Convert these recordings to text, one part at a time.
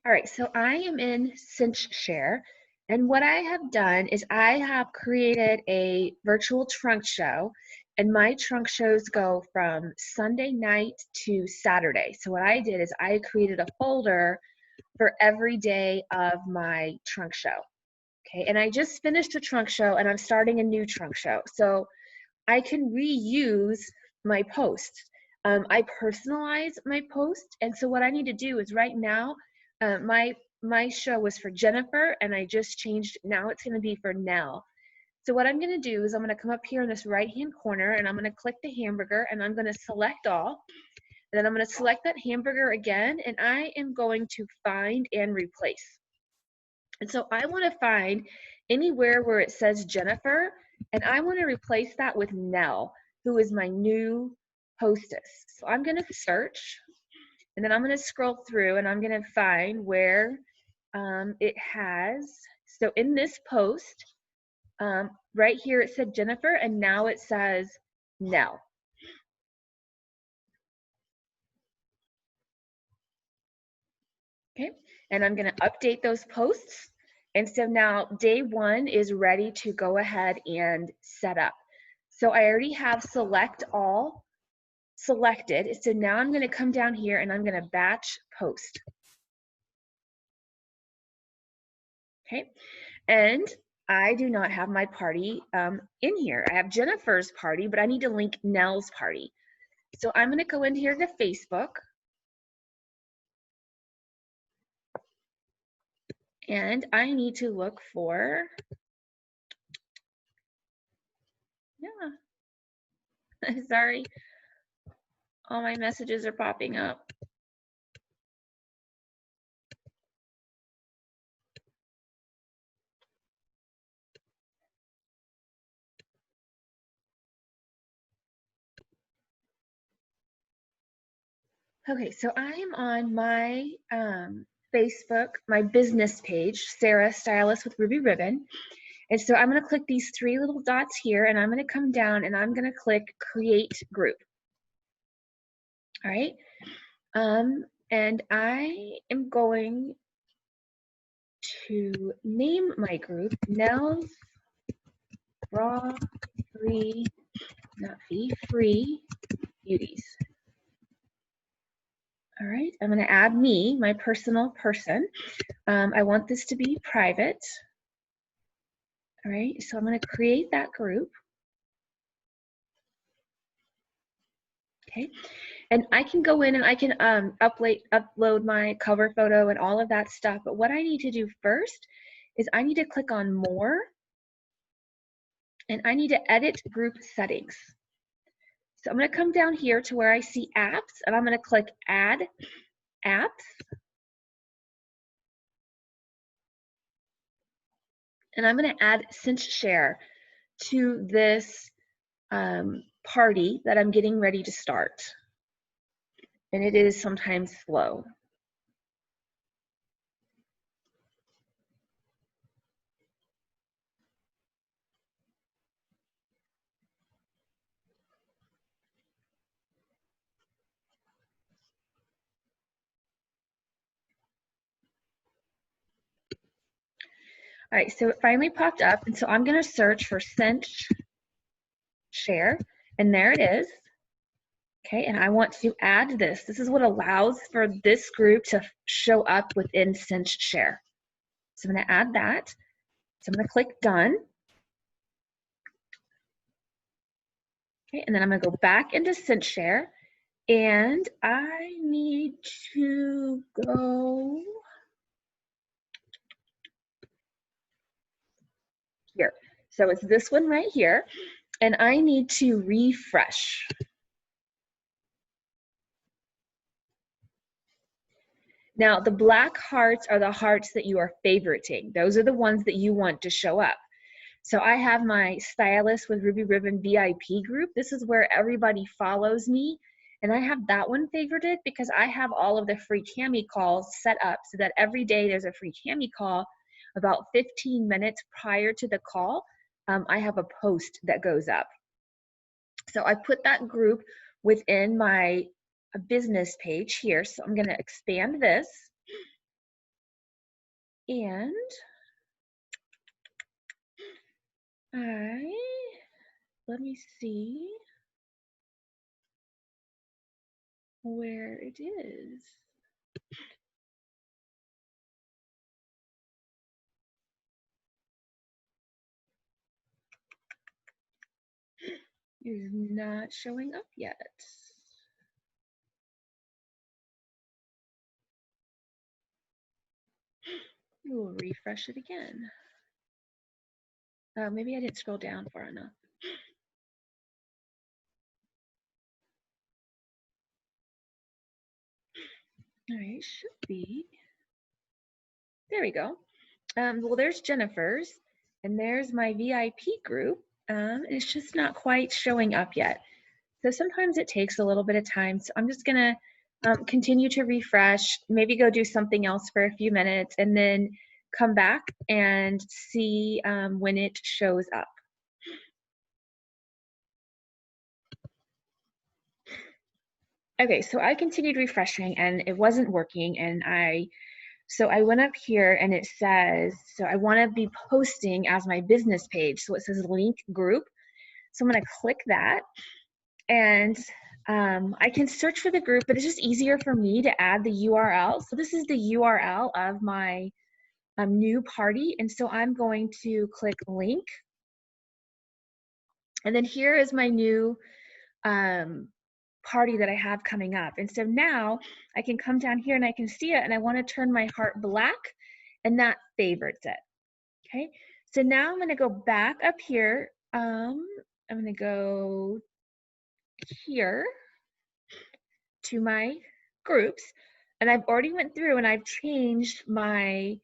All right, so I am in Cinchshare, and what I have done is I have created a virtual trunk show, and my trunk shows go from Sunday night to Saturday. So what I did is I created a folder for every day of my trunk show. Okay, and I just finished a trunk show and I'm starting a new trunk show. So I can reuse my posts. I personalize my post, and so what I need to do is right now, my show was for Jennifer, and I just changed. Now it's going to be for Nell. So what I'm going to do is I'm going to come up here in this right-hand corner, and I'm going to click the hamburger, and I'm going to select all, and then I'm going to select that hamburger again, and I am going to find and replace. And so I want to find anywhere where it says Jennifer, and I want to replace that with Nell, who is my new hostess. So I'm going to search, and then I'm going to scroll through, and I'm going to find where it has. So in this post, right here it said Jennifer, and now it says Nell. Okay, and I'm going to update those posts. And so now day one is ready to go ahead and set up. So I already have select all selected. So now I'm going to come down here and I'm going to batch post. Okay, and I do not have my party in here. I have Jennifer's party, but I need to link Nell's party. So I'm going to go in here to Facebook. And I need to look for, sorry, all my messages are popping up. Okay, so I am on my Facebook, my business page, Sarah Stylist with Ruby Ribbon. And so I'm going to click these three little dots here, and I'm going to come down and I'm going to click Create Group. All right. And I am going to name my group Nell's Raw Free, not fee, Free Beauties. All right, I'm going to add me, my personal person. I want this to be private. All right, so I'm going to create that group. Okay, and I can go in and I can upload my cover photo and all of that stuff. But what I need to do first is I need to click on More, and I need to edit group settings. So I'm going to come down here to where I see apps, and I'm going to click Add Apps. And I'm going to add Cinchshare to this party that I'm getting ready to start. And it is sometimes slow. All right, so it finally popped up, and so I'm going to search for Cinchshare, and there it is. Okay, and I want to add this. This is what allows for this group to show up within Cinchshare. So I'm going to add that. So I'm going to click Done. Okay, and then I'm going to go back into Cinchshare, and I need to go here. So it's this one right here, and I need to refresh. Now, the black hearts are the hearts that you are favoriting. Those are the ones that you want to show up. So I have my Stylist with Ruby Ribbon VIP group. This is where everybody follows me. And I have that one favorited because I have all of the free cami calls set up so that every day there's a free cami call. About 15 minutes prior to the call, I have a post that goes up. So I put that group within my business page here. So I'm going to expand this. And let me see where it is. It is not showing up yet. We'll refresh it again. Maybe I didn't scroll down far enough. All right, should be. There we go. Well, there's Jennifer's, and there's my VIP group. It's just not quite showing up yet. So sometimes it takes a little bit of time. So I'm just gonna continue to refresh, maybe go do something else for a few minutes, and then come back and see when it shows up. Okay, so I continued refreshing and it wasn't working, and so I went up here and it says, so I want to be posting as my business page. So it says link group. So I'm going to click that, and I can search for the group, but it's just easier for me to add the URL. So this is the URL of my new party. And so I'm going to click link. And then here is my new party that I have coming up. And so now I can come down here and I can see it, and I want to turn my heart black, and that favorites it. Okay, so now I'm going to go back up here. I'm going to go here to my groups, and I've already went through and I've changed my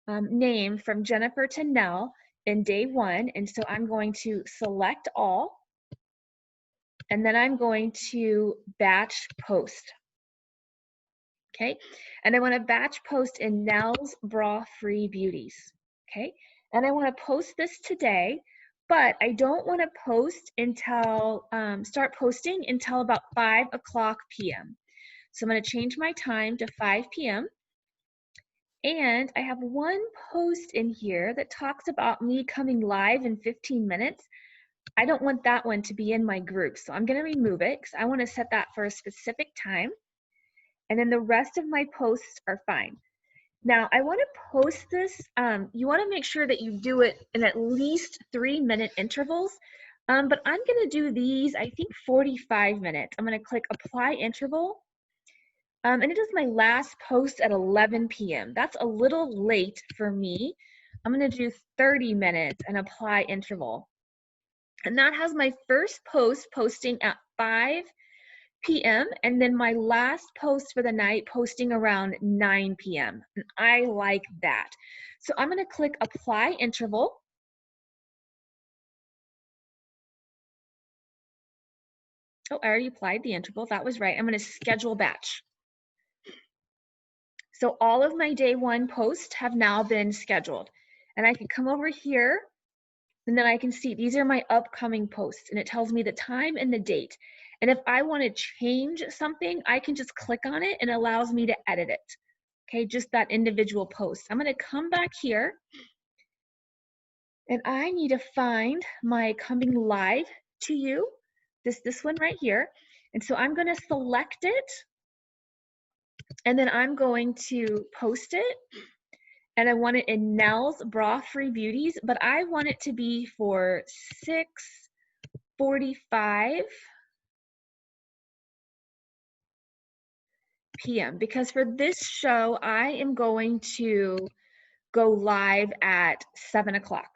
name from Jennifer to Nell in day 1. And so I'm going to select all, and then I'm going to batch post. Okay, and I want to batch post in Nell's Bra Free Beauties. Okay, and I want to post this today, but I don't want to post until start posting until about 5 o'clock p.m. So I'm going to change my time to 5 p.m. And I have one post in here that talks about me coming live in 15 minutes. I don't want that one to be in my group, so I'm going to remove it because I want to set that for a specific time. And then the rest of my posts are fine. Now, I want to post this. You want to make sure that you do it in at least 3-minute intervals. But I'm going to do these, I think, 45 minutes. I'm going to click apply interval. And it is my last post at 11 p.m. That's a little late for me. I'm going to do 30 minutes and apply interval. And that has my first post posting at 5 p.m. and then my last post for the night posting around 9 p.m. And I like that. So I'm going to click apply interval. Oh, I already applied the interval. That was right. I'm going to schedule batch. So all of my day 1 posts have now been scheduled. And I can come over here, and then I can see these are my upcoming posts, and it tells me the time and the date. And if I want to change something, I can just click on it and it allows me to edit it. Okay, just that individual post. I'm going to come back here, and I need to find my coming live to you, this one right here. And so I'm going to select it, and then I'm going to post it. And I want it in Nell's Bra Free Beauties, but I want it to be for 6:45 p.m. because for this show, I am going to go live at 7 o'clock,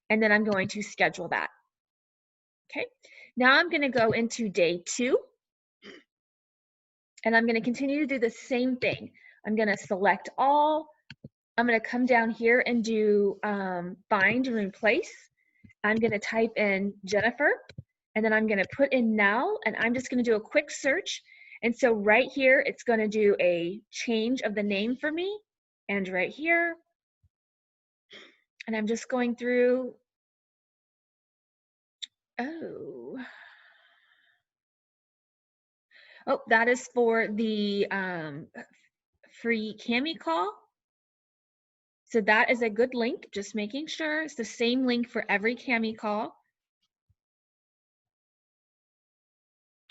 and then I'm going to schedule that. Okay, now I'm going to go into day 2, and I'm going to continue to do the same thing. I'm going to select all. I'm going to come down here and do find and replace. I'm going to type in Jennifer, and then I'm going to put in Nell, and I'm just going to do a quick search. And so right here, it's going to do a change of the name for me, and right here. And I'm just going through. Oh, that is for the free Cami call. So that is a good link, just making sure it's the same link for every Cami call.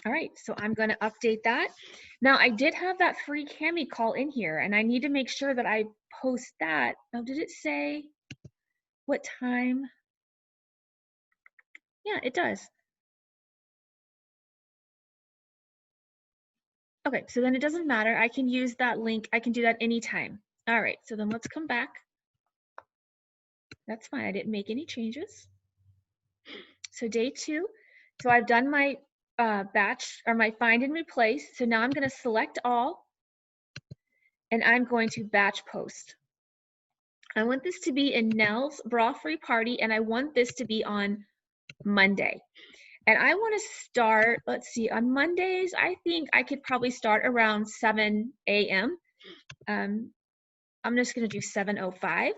All right, so I'm going to update that. Now I did have that free Cami call in here, and I need to make sure that I post that. Oh, did it say what time? Yeah, it does. Okay, so then it doesn't matter. I can use that link. I can do that anytime. All right, so then let's come back. That's fine. I didn't make any changes. So day 2. So I've done my batch or my find and replace. So now I'm going to select all, and I'm going to batch post. I want this to be in Nell's bra free party, and I want this to be on Monday. And I want to start, let's see, on Mondays, I think I could probably start around 7 a.m. I'm just going to do 7:05.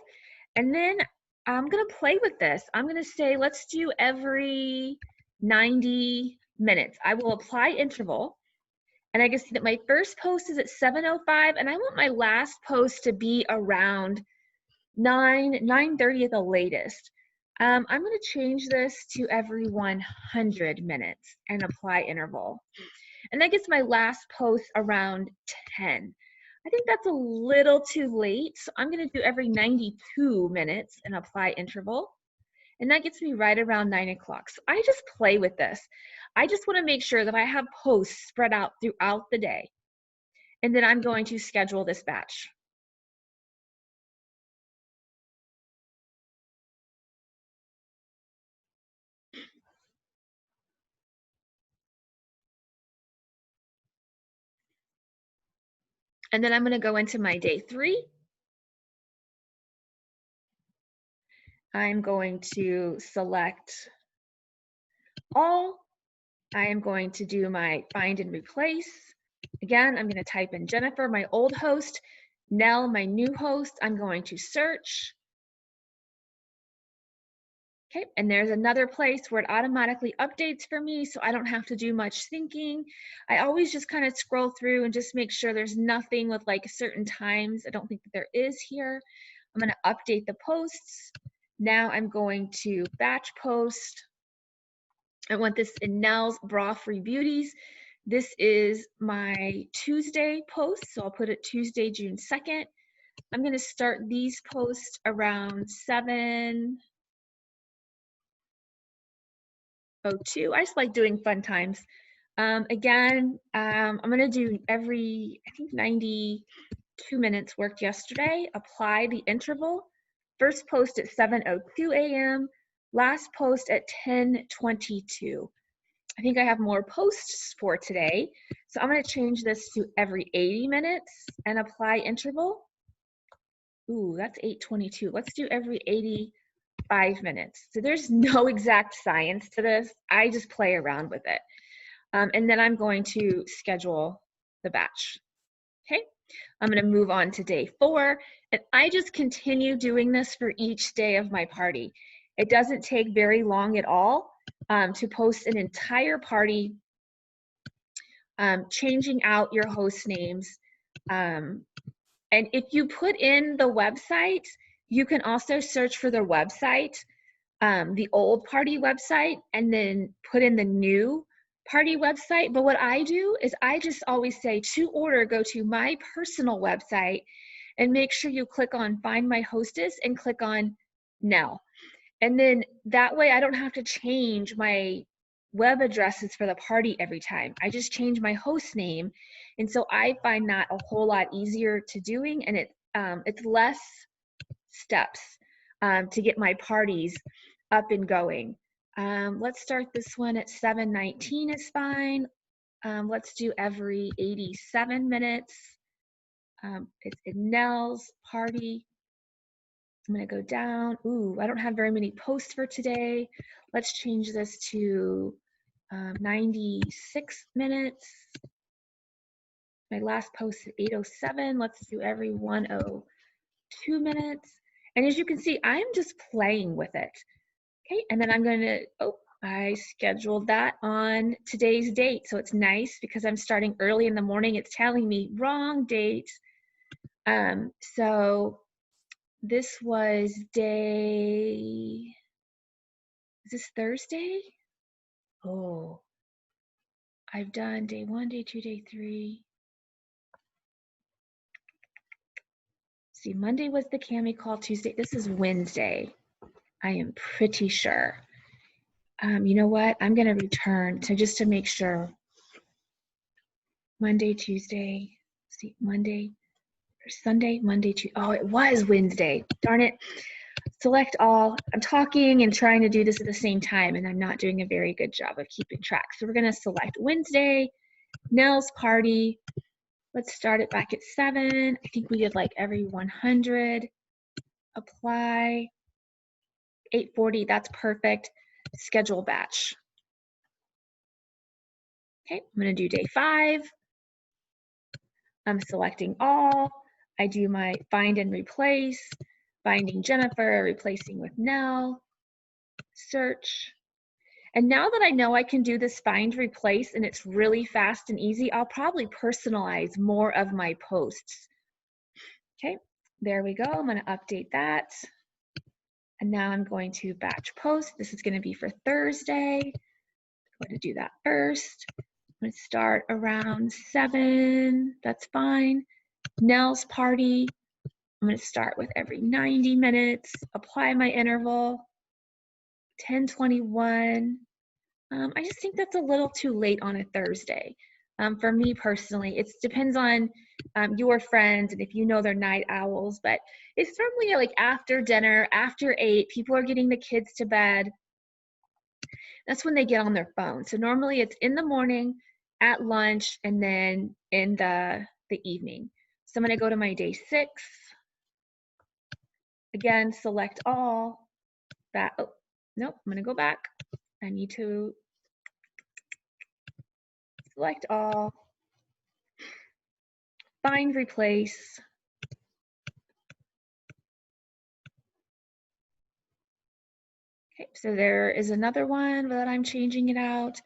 And then I'm going to play with this. I'm going to say, let's do every 90 minutes. I will apply interval. And I can see that my first post is at 7:05, and I want my last post to be around 9:30 at the latest. I'm going to change this to every 100 minutes and apply interval. And that gets my last post around 10. I think that's a little too late, so I'm going to do every 92 minutes and apply interval. And that gets me right around 9 o'clock. So I just play with this. I just want to make sure that I have posts spread out throughout the day. And then I'm going to schedule this batch. And then I'm going to go into my day 3. I'm going to select all. I am going to do my find and replace. Again, I'm going to type in Jennifer, my old host, Nell, my new host. I'm going to search. Okay, and there's another place where it automatically updates for me, so I don't have to do much thinking. I always just kind of scroll through and just make sure there's nothing with like certain times. I don't think that there is here. I'm going to update the posts. Now I'm going to batch post. I want this in Nell's Bra Free Beauties. This is my Tuesday post, so I'll put it Tuesday, June 2nd. I'm going to start these posts around 7:02. I just like doing fun times. Again, I'm going to do every, I think 92 minutes worked yesterday. Apply the interval. First post at 7:02 a.m. Last post at 10:22. I think I have more posts for today. So I'm going to change this to every 80 minutes and apply interval. Ooh, that's 8:22. Let's do every 85 minutes. So there's no exact science to this. I just play around with it. And then I'm going to schedule the batch. Okay, I'm going to move on to day 4. And I just continue doing this for each day of my party. It doesn't take very long at all to post an entire party, changing out your host names. And if you put in the website, you can also search for their website, the old party website, and then put in the new party website. But what I do is I just always say to order, go to my personal website and make sure you click on find my hostess and click on Nell. And then that way I don't have to change my web addresses for the party every time. I just change my host name. And so I find that a whole lot easier to doing, and it's less steps to get my parties up and going. Let's start this one at 7:19 is fine. Let's do every 87 minutes. It's in Nell's party. I'm going to go down. Ooh, I don't have very many posts for today. Let's change this to 96 minutes. My last post is 8:07. Let's do every 1:02 minutes. And as you can see, I'm just playing with it. Okay, and then I'm going to, I scheduled that on today's date. So it's nice because I'm starting early in the morning. It's telling me wrong date. So this was day, is this Thursday? Oh, I've done day 1, day 2, day 3. See, Monday was the Cami call, Tuesday, this is Wednesday. I am pretty sure. You know what? I'm gonna return to just to make sure. Monday, Tuesday, see, Monday, or Sunday, Monday, Tuesday. Oh, it was Wednesday. Darn it. Select all. I'm talking and trying to do this at the same time, and I'm not doing a very good job of keeping track. So we're gonna select Wednesday, Nell's party. Let's start it back at 7. I think we did like every 100. Apply. 8:40, that's perfect. Schedule batch. Okay, I'm gonna do day 5. I'm selecting all. I do my find and replace, finding Jennifer, replacing with Nell, search. And now that I know I can do this find replace and it's really fast and easy, I'll probably personalize more of my posts. Okay, there we go. I'm going to update that. And now I'm going to batch post. This is going to be for Thursday. I'm going to do that first. I'm going to start around 7. That's fine. Nell's party. I'm going to start with every 90 minutes. Apply my interval. 10:21. I just think that's a little too late on a Thursday. For me personally, it depends on your friends and if you know they're night owls, but it's normally like after dinner, after 8, people are getting the kids to bed. That's when they get on their phone. So normally it's in the morning, at lunch, and then in the evening. So I'm gonna go to my day 6. Again, select all. That, oh, nope, I'm gonna go back. I need to select all, find, replace. Okay, so there is another one that I'm changing it out.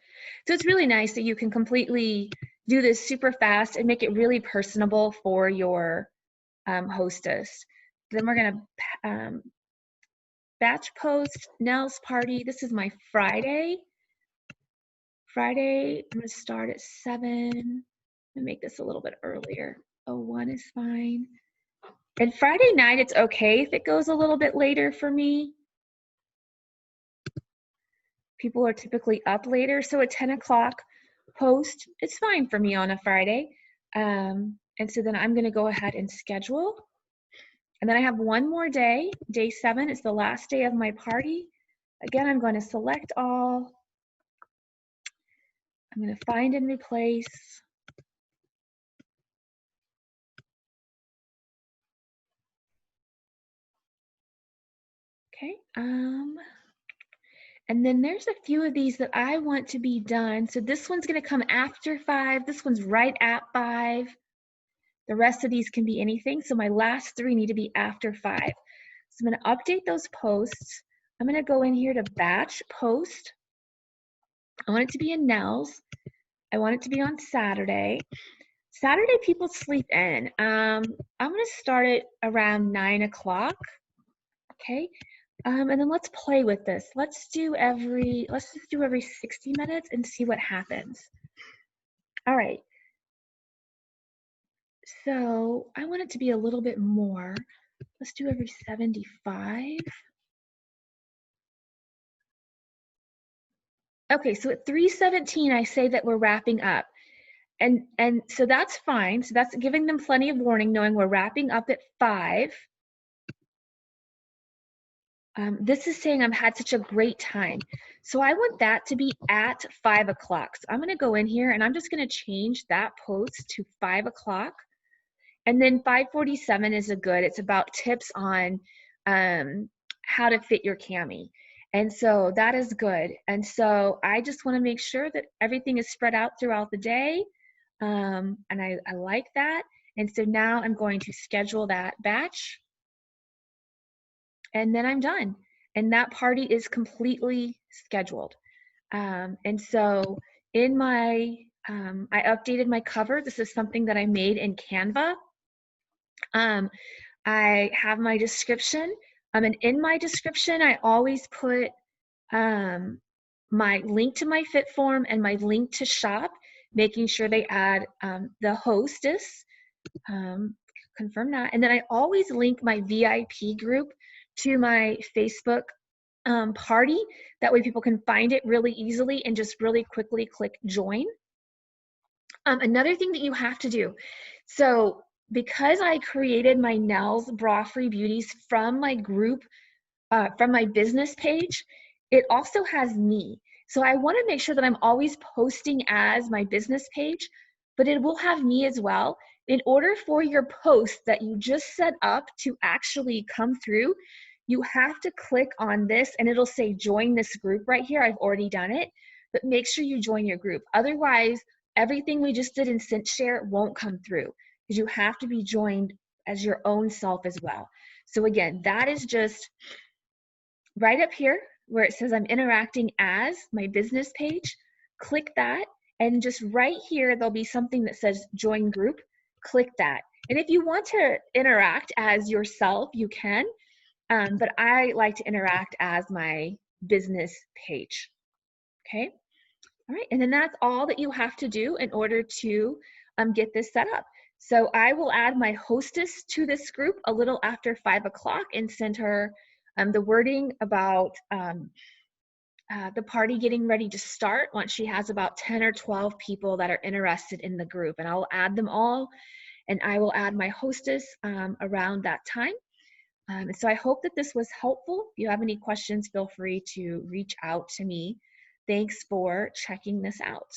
So it's really nice that you can completely do this super fast and make it really personable for your hostess. Then we're gonna batch post Nell's party. This is my Friday. I'm gonna start at 7 and make this a little bit earlier. 01 is fine. And Friday night, it's okay if it goes a little bit later for me. People are typically up later, so at 10 o'clock post, it's fine for me on a Friday. And so then I'm gonna go ahead and schedule. And then I have one more day. Day 7 is the last day of my party. Again, I'm going to select all. I'm going to find and replace. Okay. And then there's a few of these that I want to be done. So this one's going to come after 5. This one's right at 5. The rest of these can be anything. So my last 3 need to be after 5. So I'm going to update those posts. I'm going to go in here to batch post. I want it to be in Nell's. I want it to be on Saturday. Saturday people sleep in. I'm going to start it around 9 o'clock. Okay. And then let's play with this. Let's just do every 60 minutes and see what happens. All right. So I want it to be a little bit more. Let's do every 75. Okay, so at 3:17, I say that we're wrapping up. And so that's fine. So that's giving them plenty of warning, knowing we're wrapping up at 5. This is saying I've had such a great time. So I want that to be at 5 o'clock. So I'm going to go in here and I'm just going to change that post to 5 o'clock. And then 5:47 is a good. It's about tips on how to fit your cami. And so that is good. And so I just want to make sure that everything is spread out throughout the day. And I like that. And so now I'm going to schedule that batch. And then I'm done. And that party is completely scheduled. And so in my, I updated my cover. This is something that I made in Canva. I have my description, and in my description, I always put um, my link to my fit form and my link to shop, making sure they add the hostess, um, confirm that. And then I always link my VIP group to my Facebook party. That way people can find it really easily and just really quickly click join. Another thing that you have to do, so because I created my Nell's Bra Free Beauties from my group, from my business page, it also has me. So I want to make sure that I'm always posting as my business page, but it will have me as well. In order for your post that you just set up to actually come through, you have to click on this and it'll say join this group right here. I've already done it, but make sure you join your group. Otherwise, everything we just did in Cinchshare won't come through because you have to be joined as your own self as well. So again, that is just right up here where it says I'm interacting as my business page. Click that, and just right here there'll be something that says join group. Click that. And if you want to interact as yourself, you can, but I like to interact as my business page. Okay. All right, and then that's all that you have to do in order to get this set up. So I will add my hostess to this group a little after 5 o'clock and send her the wording about the party getting ready to start once she has about 10 or 12 people that are interested in the group. And I'll add them all, and I will add my hostess around that time. So I hope that this was helpful. If you have any questions, feel free to reach out to me. Thanks for checking this out.